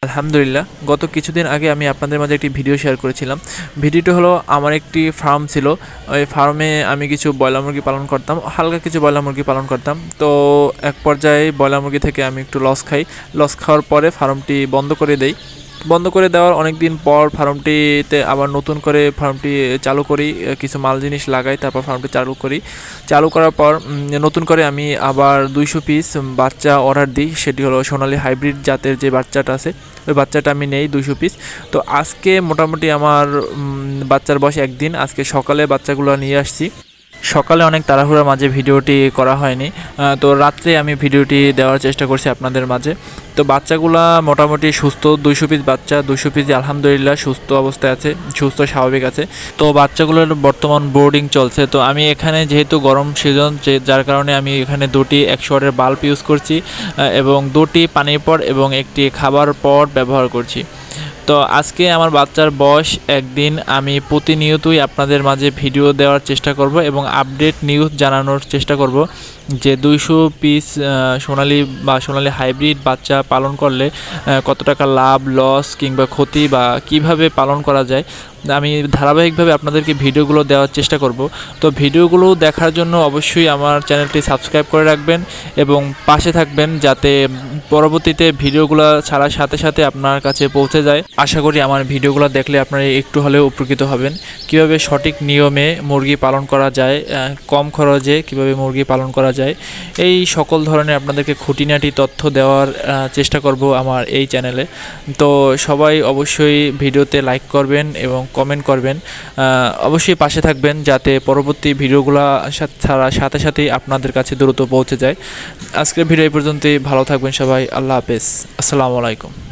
আলহামদুলিল্লাহ, গত কিছুদিন আগে আমি আপনাদের মাঝে একটি ভিডিও শেয়ার করেছিলাম। ভিডিওটি হলো আমার একটি ফার্ম ছিল। ওই ফার্মে আমি কিছু ব্রয়লার মুরগি পালন করতাম, হালকা কিছু ব্রয়লার মুরগি পালন করতাম। তো এক পর্যায়ে ব্রয়লার মুরগি থেকে আমি একটু লস খাই। লস খাওয়ার পরে ফার্মটি বন্ধ করে দেই। বন্ধ করে দেওয়ার অনেক দিন পর ফার্মটিতে আবার নতুন করে ফার্মটি চালু করি, কিছু মাল জিনিস লাগাই, তারপর ফার্মটি চালু করি। চালু করার পর নতুন করে আমি আবার 200 পিস বাচ্চা অর্ডার দিই। সেটি হলো সোনালী হাইব্রিড জাতের যে বাচ্চাটা আছে, ওই বাচ্চাটা আমি নেই 200 পিস। তো আজকে মোটামুটি আমার বাচ্চার বয়স একদিন। আজকে সকালে বাচ্চাগুলো নিয়ে আসছি। সকালে অনেক তাড়াহুড়ার মাঝে ভিডিওটি করা হয়নি, তো রাত্রে আমি ভিডিওটি দেওয়ার চেষ্টা করছি আপনাদের মাঝে। তো বাচ্চাগুলা মোটামুটি সুস্থ, 200 পিস বাচ্চা, 200 পিস আলহামদুলিল্লাহ সুস্থ অবস্থায় আছে, সুস্থ স্বাভাবিক আছে। তো বাচ্চাগুলোর বর্তমান বোর্ডিং চলছে। তো আমি এখানে যেহেতু গরম সিজন, যার কারণে আমি এখানে 2টি 100 ওয়াটের বাল্ব ইউজ করছি এবং 2টি পানির পর এবং একটি খাবার পর ব্যবহার করছি। তো আজকে আমার বাচ্চার বয়স একদিন। আমি প্রতিনিয়তই আপনাদের মাঝে ভিডিও দেওয়ার চেষ্টা করব এবং আপডেট নিউজ জানানোর চেষ্টা করব যে 200 পিস সোনালী হাইব্রিড বাচ্চা পালন করলে কত টাকা লাভ, লস কিংবা ক্ষতি বা কিভাবে পালন করা যায়। আমি ধারাবাহিকভাবে আপনাদেরকে ভিডিওগুলো দেওয়ার চেষ্টা করব। তো ভিডিওগুলো দেখার জন্য অবশ্যই আমার চ্যানেলটি সাবস্ক্রাইব করে রাখবেন এবং পাশে থাকবেন, যাতে পরবর্তীতে ভিডিওগুলো ছাড়ার সাথে সাথে আপনার কাছে পৌঁছে যায়। আশা করি আমার ভিডিওগুলো দেখলে আপনারা একটু হলেও উপকৃত হবেন। কিভাবে সঠিক নিয়মে মুরগি পালন করা যায়, কম খরচে কিভাবে মুরগি পালন করা যায়, এই সকল ধরনের আপনাদেরকে খুঁটিনাটি তথ্য দেওয়ার চেষ্টা করব আমার এই চ্যানেলে। তো সবাই অবশ্যই ভিডিওতে লাইক করবেন এবং কমেন্ট করবেন, অবশ্যই পাশে থাকবেন যাতে পরবর্তী ভিডিওগুলো ছাড়ার সাথে সাথেই আপনাদের কাছে দ্রুত পৌঁছে যায়। আজকের ভিডিও এই পর্যন্তই। ভালো থাকবেন সবাই। আল্লাহ হাফেজ। আসসালামু আলাইকুম।